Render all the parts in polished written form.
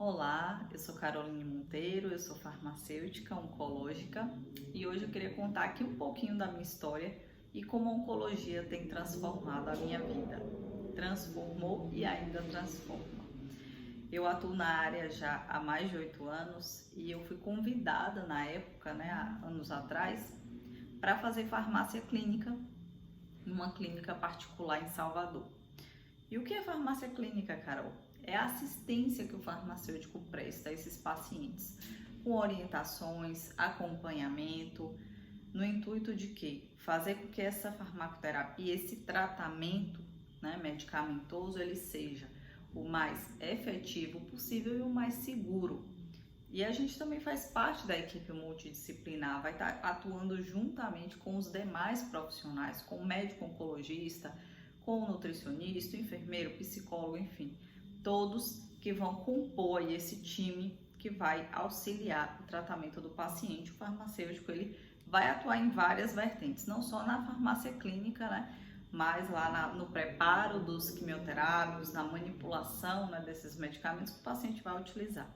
Olá, eu sou Caroline Monteiro, eu sou farmacêutica oncológica e hoje eu queria contar aqui um pouquinho da minha história e como a oncologia tem transformado a minha vida. Transformou e ainda transforma. Eu atuo na área já há mais de 8 anos e eu fui convidada na época, há anos atrás, para fazer farmácia clínica em uma clínica particular em Salvador. E o que é farmácia clínica, Carol? É a assistência que o farmacêutico presta a esses pacientes, com orientações, acompanhamento, no intuito de quê? Fazer com que essa farmacoterapia, esse tratamento, medicamentoso, ele seja o mais efetivo possível e o mais seguro. E a gente também faz parte da equipe multidisciplinar, vai estar atuando juntamente com os demais profissionais, com o médico oncologista, com o nutricionista, o enfermeiro, psicólogo, enfim, todos que vão compor aí esse time que vai auxiliar o tratamento do paciente. O farmacêutico, ele vai atuar em várias vertentes, não só na farmácia clínica, mas lá no preparo dos quimioterápicos, na manipulação, desses medicamentos que o paciente vai utilizar.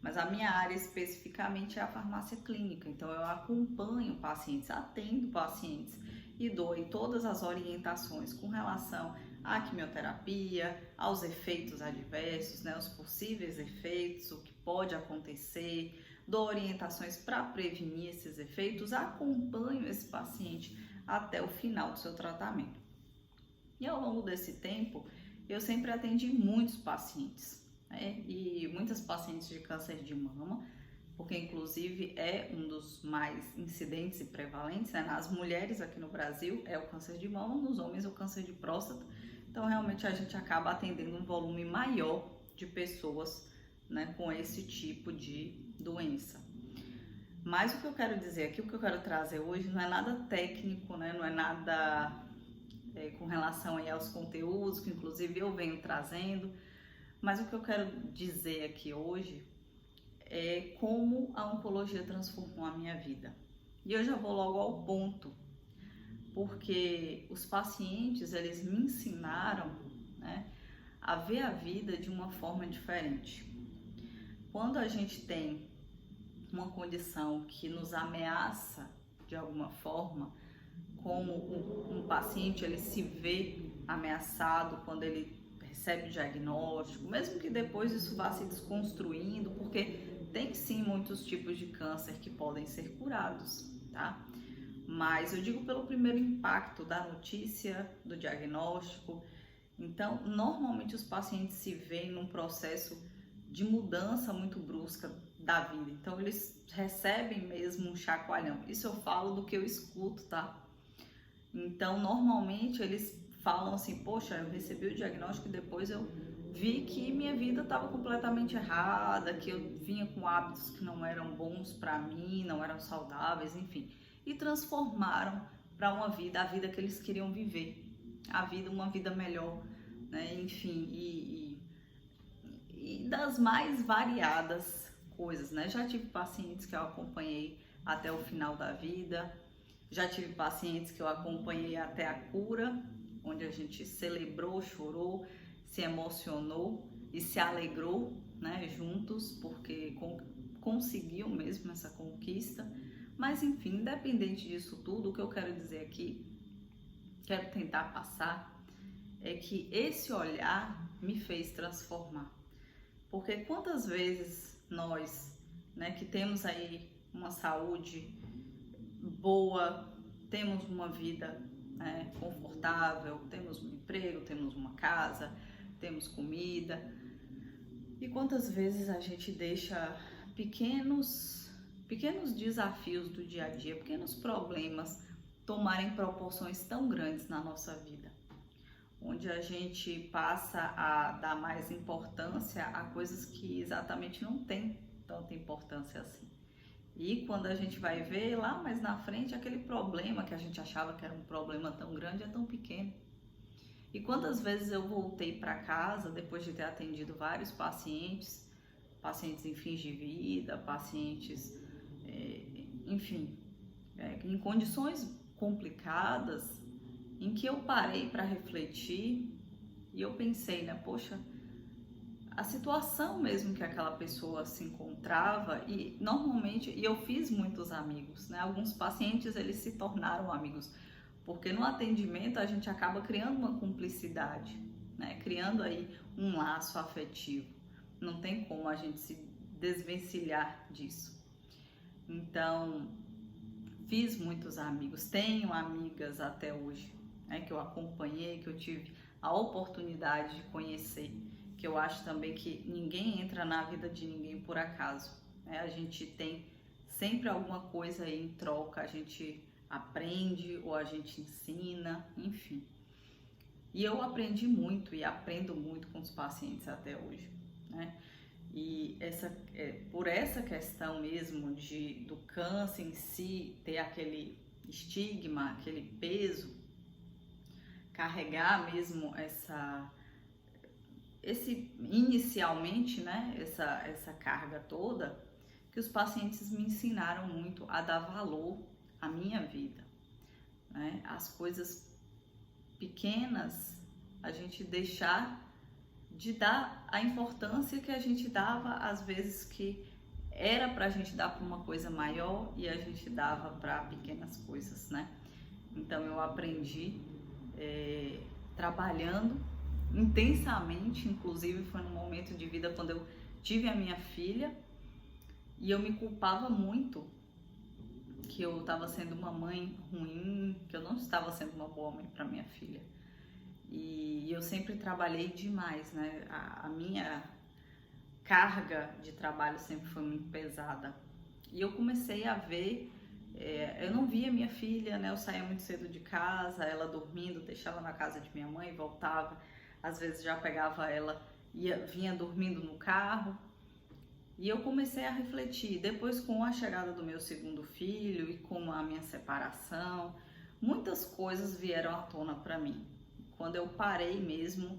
Mas a minha área especificamente é a farmácia clínica, então eu acompanho pacientes, atendo pacientes e dou todas as orientações com relação à quimioterapia, aos efeitos adversos, os possíveis efeitos, o que pode acontecer, dou orientações para prevenir esses efeitos, acompanho esse paciente até o final do seu tratamento. E ao longo desse tempo, eu sempre atendi muitos pacientes, e muitas pacientes de câncer de mama, porque inclusive é um dos mais incidentes e prevalentes, nas mulheres aqui no Brasil é o câncer de mama, nos homens é o câncer de próstata. Então realmente a gente acaba atendendo um volume maior de pessoas, com esse tipo de doença. Mas o que eu quero dizer aqui, o que eu quero trazer hoje não é nada técnico, não é nada com relação aí aos conteúdos que inclusive eu venho trazendo, mas o que eu quero dizer aqui hoje é como a oncologia transformou a minha vida. E eu já vou logo ao ponto, porque os pacientes, eles me ensinaram, a ver a vida de uma forma diferente. Quando a gente tem uma condição que nos ameaça de alguma forma, como um paciente ele se vê ameaçado quando ele recebe o diagnóstico, mesmo que depois isso vá se desconstruindo, porque tem sim muitos tipos de câncer que podem ser curados, tá? Mas eu digo pelo primeiro impacto da notícia, do diagnóstico. Então, normalmente os pacientes se veem num processo de mudança muito brusca da vida. Então, eles recebem mesmo um chacoalhão. Isso eu falo do que eu escuto, tá? Então, normalmente eles falam assim, poxa, eu recebi o diagnóstico e depois eu vi que minha vida estava completamente errada, que eu vinha com hábitos que não eram bons para mim, não eram saudáveis, enfim. E transformaram para uma vida, a vida que eles queriam viver, uma vida melhor, enfim, e das mais variadas coisas, Já tive pacientes que eu acompanhei até o final da vida, já tive pacientes que eu acompanhei até a cura, onde a gente celebrou, chorou, se emocionou e se alegrou, juntos, porque conseguiu mesmo essa conquista. Mas enfim, independente disso tudo, o que eu quero dizer aqui, quero tentar passar, é que esse olhar me fez transformar. Porque quantas vezes nós, que temos aí uma saúde boa, temos uma vida confortável, temos um emprego, temos uma casa, temos comida, e quantas vezes a gente deixa pequenos desafios do dia a dia, pequenos problemas tomarem proporções tão grandes na nossa vida, onde a gente passa a dar mais importância a coisas que exatamente não têm tanta importância assim. E quando a gente vai ver lá mais na frente, aquele problema que a gente achava que era um problema tão grande é tão pequeno. E quantas vezes eu voltei para casa depois de ter atendido vários pacientes em fins de vida, pacientes, enfim, em condições complicadas, em que eu parei para refletir e eu pensei, poxa, a situação mesmo que aquela pessoa se encontrava e normalmente, e eu fiz muitos amigos, né? Alguns pacientes eles se tornaram amigos, porque no atendimento a gente acaba criando uma cumplicidade, né? Criando aí um laço afetivo. Não tem como a gente se desvencilhar disso. Então, fiz muitos amigos, tenho amigas até hoje, né? Que eu acompanhei, que eu tive a oportunidade de conhecer. Que eu acho também que ninguém entra na vida de ninguém por acaso, né? A gente tem sempre alguma coisa aí em troca, a gente aprende ou a gente ensina, enfim. E eu aprendi muito e aprendo muito com os pacientes até hoje, né? E por essa questão mesmo do câncer em si ter aquele estigma, aquele peso, carregar mesmo inicialmente, né, essa carga toda, que os pacientes me ensinaram muito a dar valor à minha vida, né? As coisas pequenas, a gente deixar de dar a importância que a gente dava às vezes que era pra gente dar para uma coisa maior e a gente dava para pequenas coisas, né? Então eu aprendi trabalhando intensamente, inclusive foi num momento de vida quando eu tive a minha filha e eu me culpava muito que eu estava sendo uma mãe ruim, que eu não estava sendo uma boa mãe para minha filha. E eu sempre trabalhei demais, né? A minha carga de trabalho sempre foi muito pesada. E eu comecei a ver, eu não via minha filha, né? Eu saía muito cedo de casa, ela dormindo, deixava na casa de minha mãe, voltava. Às vezes já pegava ela e vinha dormindo no carro. E eu comecei a refletir. Depois, com a chegada do meu segundo filho e com a minha separação, muitas coisas vieram à tona para mim. Quando eu parei mesmo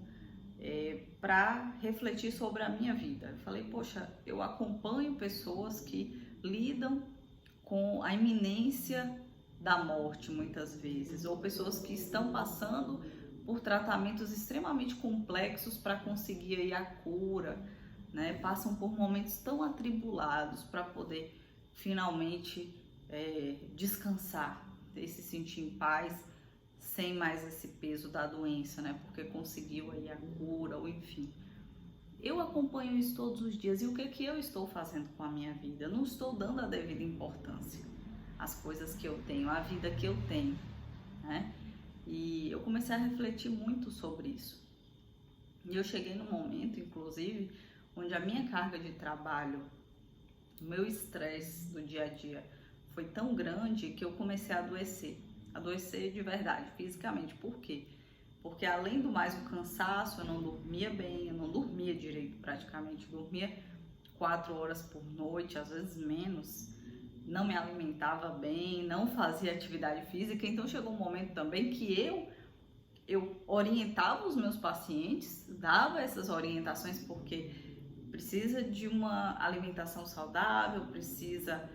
para refletir sobre a minha vida, eu falei, poxa, eu acompanho pessoas que lidam com a iminência da morte muitas vezes, ou pessoas que estão passando por tratamentos extremamente complexos para conseguir aí a cura, né? Passam por momentos tão atribulados para poder finalmente descansar e se sentir em paz, sem mais esse peso da doença, né? Porque conseguiu aí a cura, ou enfim. Eu acompanho isso todos os dias. E o que eu estou fazendo com a minha vida? Eu não estou dando a devida importância às coisas que eu tenho, à vida que eu tenho, né? E eu comecei a refletir muito sobre isso. E eu cheguei num momento, inclusive, onde a minha carga de trabalho, o meu estresse do dia a dia foi tão grande que eu comecei a adoecer de verdade, fisicamente. Por quê? Porque além do mais o cansaço, eu não dormia bem, eu não dormia direito praticamente, eu dormia 4 horas por noite, às vezes menos, não me alimentava bem, não fazia atividade física. Então chegou um momento também que eu orientava os meus pacientes, dava essas orientações, porque precisa de uma alimentação saudável, precisa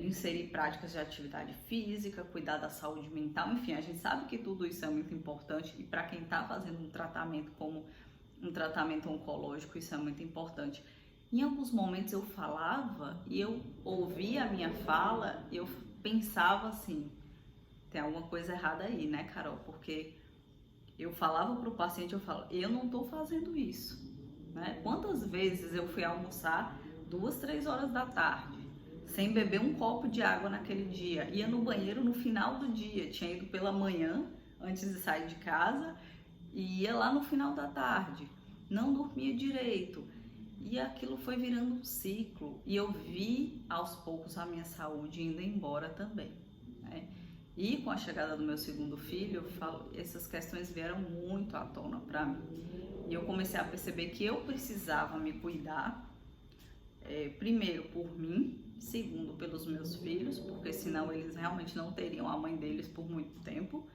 inserir práticas de atividade física, cuidar da saúde mental, enfim, a gente sabe que tudo isso é muito importante e para quem está fazendo um tratamento como um tratamento oncológico, isso é muito importante. Em alguns momentos eu falava e eu ouvia a minha fala e eu pensava assim, tem alguma coisa errada aí, né, Carol? Porque eu falava para o paciente, eu não estou fazendo isso, né? Quantas vezes eu fui almoçar 2, 3 horas da tarde, sem beber um copo de água naquele dia, ia no banheiro no final do dia, tinha ido pela manhã, antes de sair de casa, e ia lá no final da tarde, não dormia direito, e aquilo foi virando um ciclo, e eu vi aos poucos a minha saúde indo embora também, né? E com a chegada do meu segundo filho, essas questões vieram muito à tona para mim, e eu comecei a perceber que eu precisava me cuidar, primeiro por mim, segundo pelos meus filhos, porque senão eles realmente não teriam a mãe deles por muito tempo,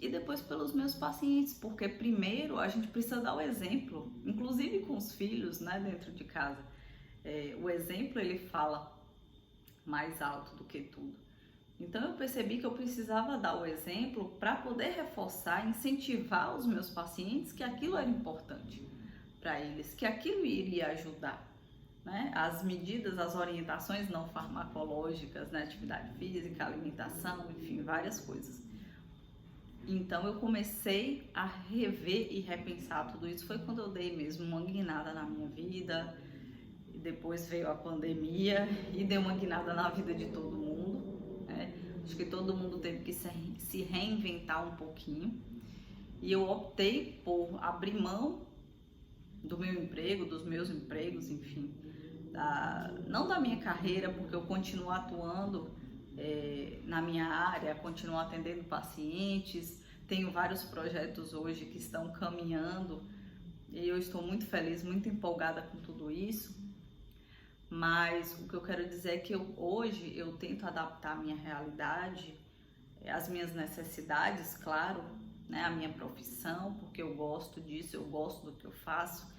e depois pelos meus pacientes, porque primeiro a gente precisa dar o exemplo, inclusive com os filhos, né, dentro de casa. O exemplo, ele fala mais alto do que tudo. Então eu percebi que eu precisava dar o exemplo para poder reforçar, incentivar os meus pacientes que aquilo era importante, para eles que aquilo iria ajudar, né? As medidas, as orientações não farmacológicas, né? Atividade física, alimentação, enfim, várias coisas. Então eu comecei a rever e repensar tudo isso. Foi quando eu dei mesmo uma guinada na minha vida. Depois veio a pandemia e deu uma guinada na vida de todo mundo, né? Acho que todo mundo teve que se reinventar um pouquinho. E eu optei por abrir mão do meu emprego, dos meus empregos, enfim, não da minha carreira, porque eu continuo atuando na minha área, continuo atendendo pacientes, tenho vários projetos hoje que estão caminhando e eu estou muito feliz, muito empolgada com tudo isso. Mas o que eu quero dizer é que hoje eu tento adaptar a minha realidade, as minhas necessidades, claro, né, a minha profissão, porque eu gosto disso, eu gosto do que eu faço,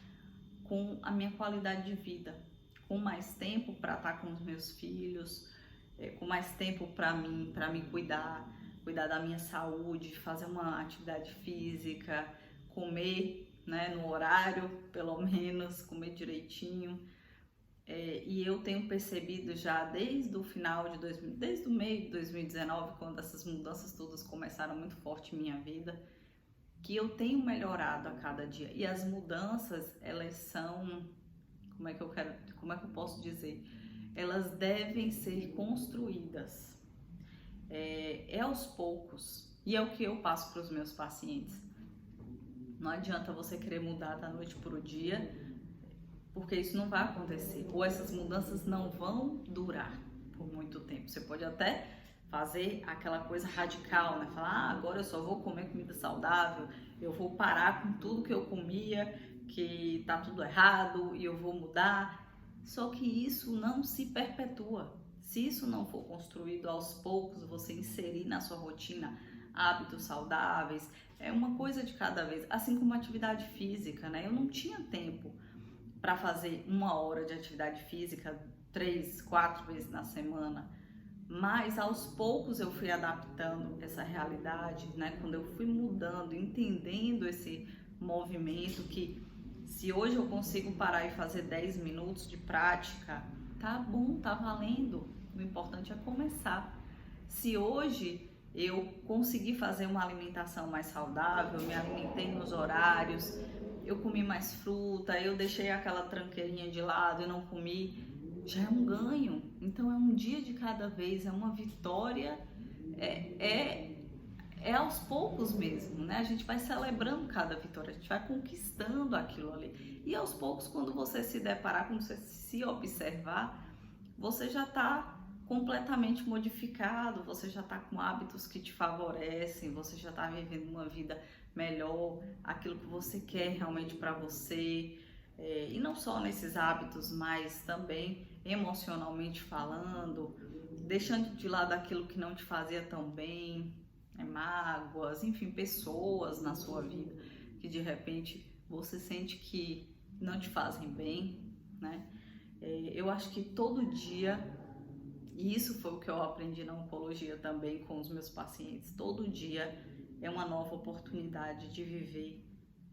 com a minha qualidade de vida, com mais tempo para estar com os meus filhos, com mais tempo para mim, para me cuidar da minha saúde, fazer uma atividade física, comer, né, no horário, pelo menos, comer direitinho. E eu tenho percebido já desde o desde o meio de 2019, quando essas mudanças todas começaram muito forte em minha vida, que eu tenho melhorado a cada dia. E as mudanças, elas são, como é que eu posso dizer? Elas devem ser construídas. É aos poucos. E é o que eu passo para os meus pacientes. Não adianta você querer mudar da noite para o dia, porque isso não vai acontecer, ou essas mudanças não vão durar por muito tempo. Você pode até fazer aquela coisa radical, né? Falar, agora eu só vou comer comida saudável, eu vou parar com tudo que eu comia, que tá tudo errado e eu vou mudar. Só que isso não se perpetua. Se isso não for construído aos poucos, você inserir na sua rotina hábitos saudáveis, é uma coisa de cada vez, assim como atividade física, né? Eu não tinha tempo para fazer 1 hora de atividade física 3, 4 vezes na semana, mas aos poucos eu fui adaptando essa realidade, né? Quando eu fui mudando, entendendo esse movimento, que se hoje eu consigo parar e fazer 10 minutos de prática, tá bom, tá valendo. O importante é começar. Se hoje eu consegui fazer uma alimentação mais saudável, me alimentei nos horários, eu comi mais fruta, eu deixei aquela tranqueirinha de lado e não comi, já é um ganho. Então é um dia de cada vez, é uma vitória, é aos poucos mesmo, né? A gente vai celebrando cada vitória, a gente vai conquistando aquilo ali. E aos poucos, quando você se deparar, quando você se observar, você já está completamente modificado, você já está com hábitos que te favorecem, você já está vivendo uma vida melhor, aquilo que você quer realmente para você, e não só nesses hábitos, mas também emocionalmente falando, deixando de lado aquilo que não te fazia tão bem, mágoas, enfim, pessoas na sua vida que de repente você sente que não te fazem bem, né? Eu acho que todo dia, e isso foi o que eu aprendi na oncologia também com os meus pacientes, todo dia é uma nova oportunidade de viver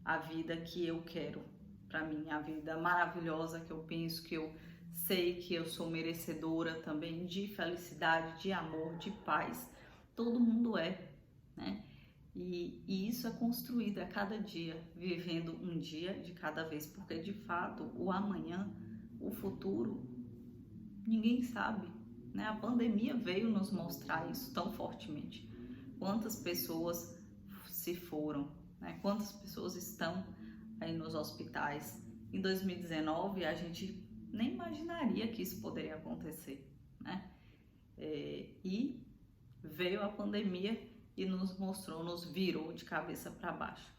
a vida que eu quero para mim, a vida maravilhosa que eu penso, que eu sei que eu sou merecedora também de felicidade, de amor, de paz. Todo mundo é, né? E isso é construído a cada dia, vivendo um dia de cada vez, porque de fato o amanhã, o futuro, ninguém sabe, né? A pandemia veio nos mostrar isso tão fortemente. Quantas pessoas se foram, né? Quantas pessoas estão aí nos hospitais. Em 2019 a gente nem imaginaria que isso poderia acontecer, né? E veio a pandemia e nos mostrou, nos virou de cabeça para baixo.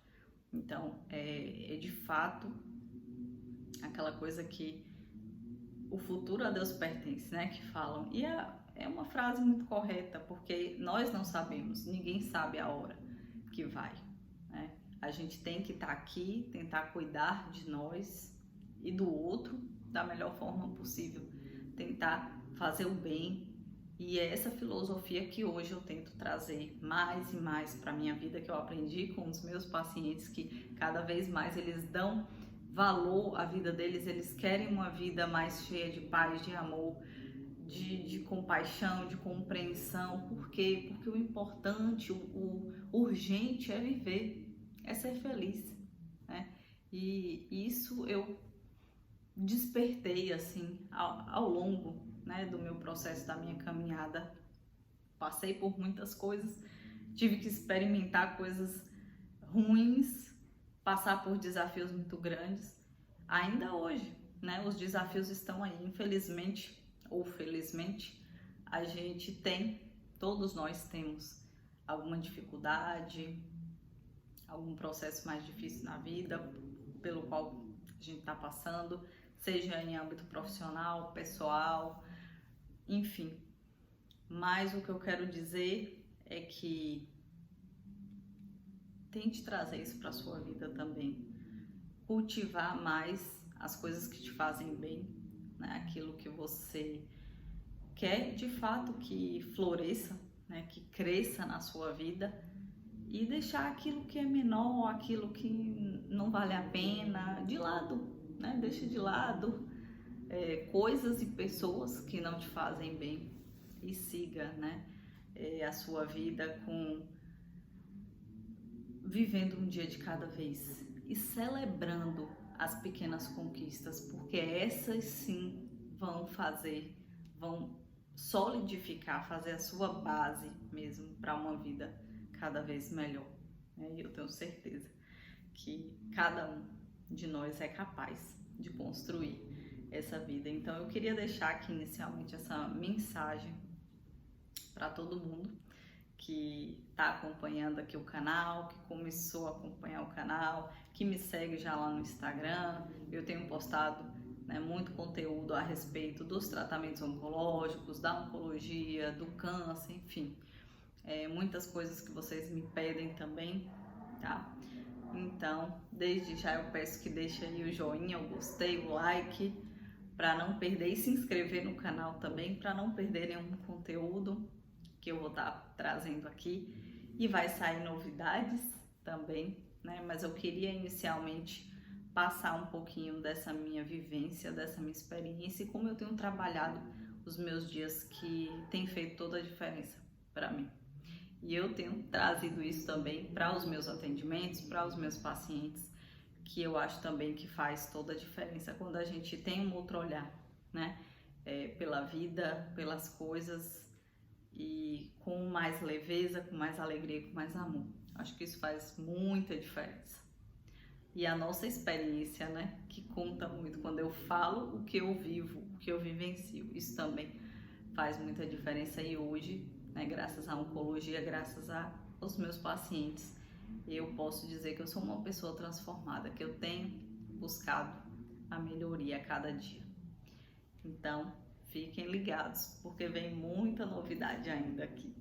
Então é de fato aquela coisa que o futuro a Deus pertence, né? Que falam. E é uma frase muito correta, porque nós não sabemos, ninguém sabe a hora que vai, né? A gente tem que estar aqui, tentar cuidar de nós e do outro da melhor forma possível, tentar fazer o bem. E é essa filosofia que hoje eu tento trazer mais e mais para minha vida, que eu aprendi com os meus pacientes, que cada vez mais eles dão valor à vida deles, eles querem uma vida mais cheia de paz, de amor, de compaixão, de compreensão. Por quê? Porque o importante, o urgente é viver, é ser feliz, né? E isso eu despertei assim ao longo, né, do meu processo, da minha caminhada. Passei por muitas coisas, tive que experimentar coisas ruins, passar por desafios muito grandes. Ainda hoje, né, os desafios estão aí, infelizmente ou felizmente, a gente tem, todos nós temos alguma dificuldade, algum processo mais difícil na vida, pelo qual a gente está passando, seja em âmbito profissional, pessoal, enfim. Mas o que eu quero dizer é que tente trazer isso para a sua vida também. Cultivar mais as coisas que te fazem bem, né? Aquilo que você quer de fato que floresça, né? Que cresça na sua vida, e deixar aquilo que é menor, aquilo que não vale a pena de lado, né? Deixa de lado coisas e pessoas que não te fazem bem, e siga, né? A sua vida vivendo um dia de cada vez e celebrando as pequenas conquistas, porque essas sim vão solidificar, fazer a sua base mesmo para uma vida cada vez melhor. E eu tenho certeza que cada um de nós é capaz de construir essa vida. Então eu queria deixar aqui inicialmente essa mensagem para todo mundo que está acompanhando aqui o canal, que começou a acompanhar o canal, que me segue já lá no Instagram. Eu tenho postado, né, muito conteúdo a respeito dos tratamentos oncológicos, da oncologia, do câncer, enfim. Muitas coisas que vocês me pedem também, tá? Então, desde já eu peço que deixe aí o joinha, o gostei, o like, para não perder, e se inscrever no canal também, para não perder nenhum conteúdo que eu vou estar trazendo aqui. E vai sair novidades também, né? Mas eu queria inicialmente passar um pouquinho dessa minha vivência, dessa minha experiência, e como eu tenho trabalhado os meus dias, que tem feito toda a diferença para mim. E eu tenho trazido isso também para os meus atendimentos, para os meus pacientes, que eu acho também que faz toda a diferença quando a gente tem um outro olhar, né? Pela vida, pelas coisas, e com mais leveza, com mais alegria, com mais amor. Acho que isso faz muita diferença. E a nossa experiência, né, que conta muito. Quando eu falo o que eu vivo, o que eu vivencio, isso também faz muita diferença. E hoje, né, graças à oncologia, graças aos meus pacientes, eu posso dizer que eu sou uma pessoa transformada, que eu tenho buscado a melhoria a cada dia. Então, fiquem ligados, porque vem muita novidade ainda aqui.